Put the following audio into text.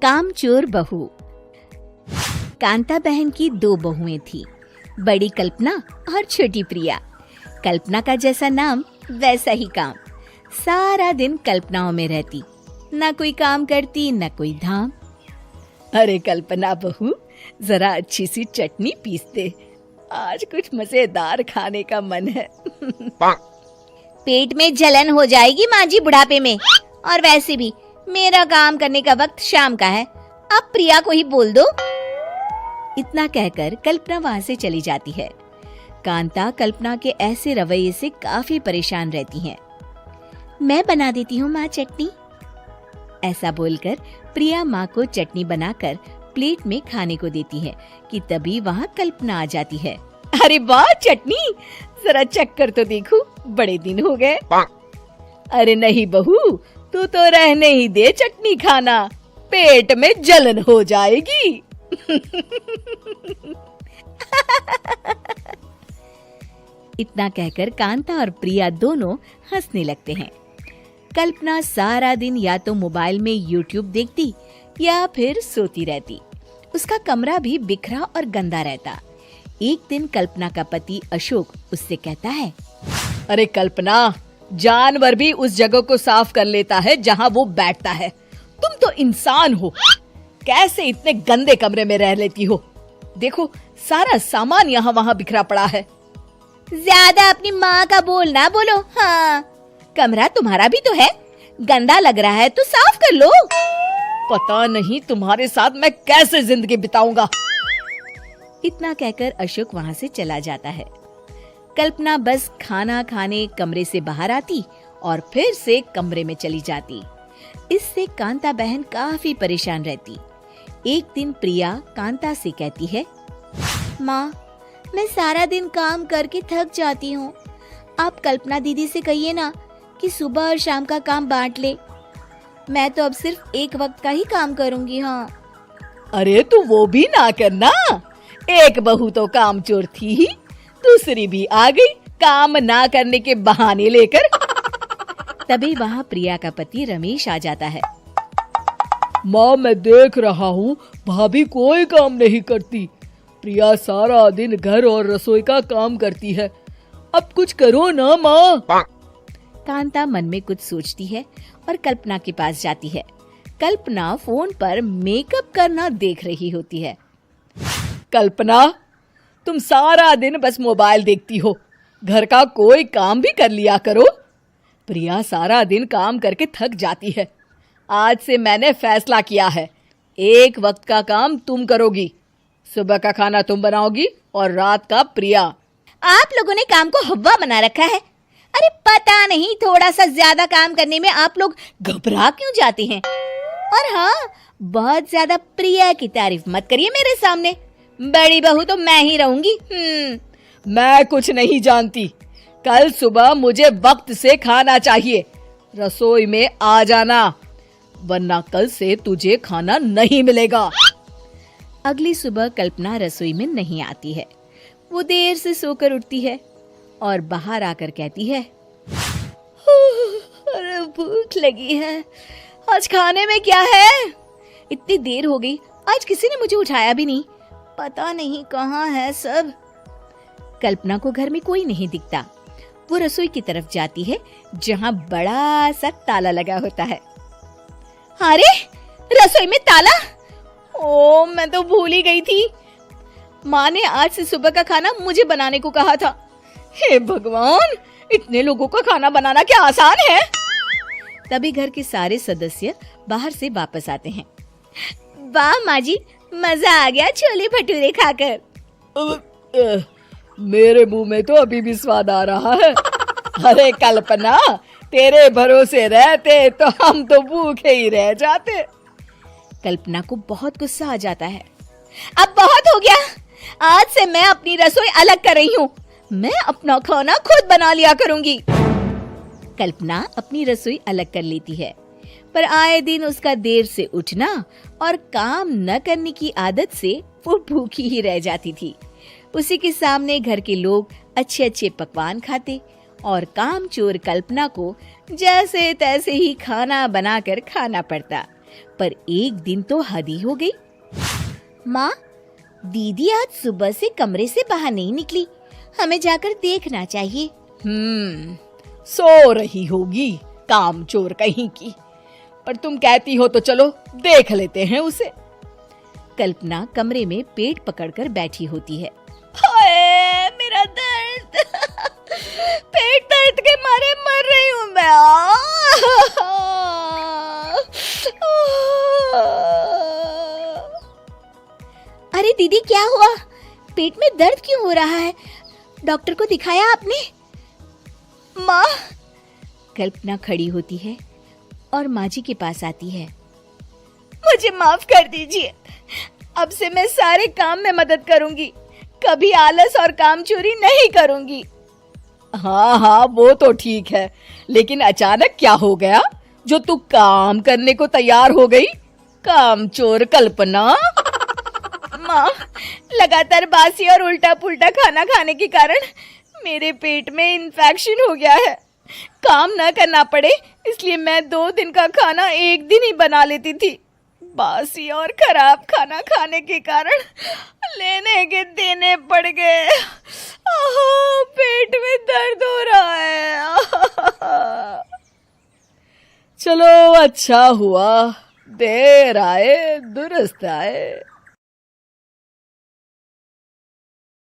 कामचोर बहू। कांता बहन की 2 बहुएं थी, बड़ी कल्पना और छोटी प्रिया। कल्पना का जैसा नाम वैसा ही काम। सारा दिन कल्पनाओं में रहती, ना कोई काम करती न कोई धाम। अरे कल्पना बहू, जरा अच्छी सी चटनी पीस दे, आज कुछ मजेदार खाने का मन है। पेट में जलन हो जाएगी माँ जी बुढ़ापे में, और वैसे भी मेरा काम करने का वक्त शाम का है, अब प्रिया को ही बोल दो। इतना कहकर कल्पना वहां से चली जाती है। कांता कल्पना के ऐसे रवैये से काफी परेशान रहती हैं। मैं बना देती हूँ माँ चटनी। ऐसा बोलकर प्रिया माँ को चटनी बनाकर प्लेट में खाने को देती है कि तभी वहाँ कल्पना आ जाती है। अरे वाह चटनी, जरा चख कर तो देखूं, बड़े दिन हो गए। अरे नहीं बहू, तू तो रहने ही दे चटनी खाना, पेट में जलन हो जाएगी। इतना कहकर कांता और प्रिया दोनों हंसने लगते हैं। कल्पना सारा दिन या तो मोबाइल में यूट्यूब देखती या फिर सोती रहती। उसका कमरा भी बिखरा और गंदा रहता। एक दिन कल्पना का पति अशोक उससे कहता है, अरे कल्पना, जानवर भी उस जगह को साफ कर लेता है जहाँ वो बैठता है, तुम तो इंसान हो, कैसे इतने गंदे कमरे में रह लेती हो? देखो सारा सामान यहाँ वहाँ बिखरा पड़ा है। ज्यादा अपनी माँ का बोल ना बोलो। हाँ, कमरा तुम्हारा भी तो है, गंदा लग रहा है तो साफ कर लो। पता नहीं तुम्हारे साथ मैं कैसे जिंदगी बिताऊंगा। इतना कहकर अशोक वहाँ से चला जाता है। कल्पना बस खाना खाने कमरे से बाहर आती और फिर से कमरे में चली जाती। इससे कांता बहन काफी परेशान रहती। एक दिन प्रिया कांता से कहती है, माँ, मैं सारा दिन काम करके थक जाती हूँ, आप कल्पना दीदी से कहिए ना कि सुबह और शाम का काम बांट ले। मैं तो अब सिर्फ एक वक्त का ही काम करूँगी। हाँ। अरे तू वो भी ना करना, एक बहू तो कामचोर थी ही, दूसरी भी आ गई काम ना करने के बहाने लेकर। तभी वहाँ प्रिया का पति रमेश आ जाता है। माँ, मैं देख रहा हूँ भाभी कोई काम नहीं करती, प्रिया सारा दिन घर और रसोई का काम करती है, अब कुछ करो ना माँ। कांता मन में कुछ सोचती है और कल्पना के पास जाती है। कल्पना फोन पर मेकअप करना देख रही होती है। कल्पना, तुम सारा दिन बस मोबाइल देखती हो, घर का कोई काम भी कर लिया करो। प्रिया सारा दिन काम करके थक जाती है। आज से मैंने फैसला किया है, एक वक्त का काम तुम करोगी, सुबह का खाना तुम बनाओगी और रात का प्रिया। आप लोगों ने काम को हवा बना रखा है। अरे पता नहीं थोड़ा सा ज्यादा काम करने में आप लोग घबरा क्यों जाते हैं। और हाँ, बहुत ज्यादा प्रिया की तारीफ मत करिए मेरे सामने, बड़ी बहू तो मैं ही रहूंगी। मैं कुछ नहीं जानती, कल सुबह मुझे वक्त से खाना चाहिए, रसोई में आ जाना, वरना कल से तुझे खाना नहीं मिलेगा। अगली सुबह कल्पना रसोई में नहीं आती है। वो देर से सोकर उठती है और बाहर आकर कहती है, अरे भूख लगी है, आज खाने में क्या है? इतनी देर हो गई, आज किसी ने मुझे उठाया भी नहीं, पता नहीं कहाँ है सब। कल्पना को घर में कोई नहीं दिखता। वो रसोई की तरफ जाती है जहाँ बड़ा सा ताला लगा होता है। अरे रसोई में ताला? ओ, मैं तो भूल ही गई थी। माँ ने आज से सुबह का खाना मुझे बनाने को कहा था। हे भगवान, इतने लोगों का खाना बनाना क्या आसान है? तभी घर के सारे सदस्य बाहर से वापस आते हैं। वाह माँ जी, मजा आ गया छोले भटूरे खाकर। मेरे मुंह में तो अभी भी स्वाद आ रहा है। अरे कल्पना, तेरे भरोसे रहते तो हम तो भूखे ही रह जाते। कल्पना को बहुत गुस्सा आ जाता है। अब बहुत हो गया, आज से मैं अपनी रसोई अलग कर रही हूँ, मैं अपना खाना खुद बना लिया करूंगी। कल्पना अपनी रसोई अलग कर लेती है, पर आए दिन उसका देर से उठना और काम न करने की आदत से वो भूखी ही रह जाती थी। उसी के सामने घर के लोग अच्छे अच्छे पकवान खाते और कामचोर कल्पना को जैसे तैसे ही खाना बनाकर खाना पड़ता। पर एक दिन तो हद ही हो गई। माँ, दीदी आज सुबह से कमरे से बाहर नहीं निकली, हमें जाकर देखना चाहिए। सो रही होगी कामचोर कहीं की, पर तुम कहती हो तो चलो देख लेते हैं उसे। कल्पना कमरे में पेट पकड़कर बैठी होती है। हाय मेरा दर्द, पेट दर्द के मारे मर रही हूँ मैं। अरे दीदी, क्या हुआ? पेट में दर्द क्यों हो रहा है? डॉक्टर को दिखाया आपने? माँ, कल्पना खड़ी होती है और माँ जी के पास आती है। मुझे माफ कर दीजिए, अब से मैं सारे काम में मदद करूंगी, कभी आलस और काम चोरी नहीं करूंगी। हाँ वो तो ठीक है, लेकिन अचानक क्या हो गया जो तू काम करने को तैयार हो गई? कामचोर कल्पना। माँ, लगातार बासी और उल्टा पुल्टा खाना खाने के कारण मेरे पेट में इन्फेक्शन हो गया है। काम न करना पड़े इसलिए मैं 2 दिन का खाना एक दिन ही बना लेती थी। बासी और खराब खाना खाने के कारण लेने के देने पड़ गए। पेट में दर्द हो रहा है। चलो अच्छा हुआ, देर आए दुरुस्त आए।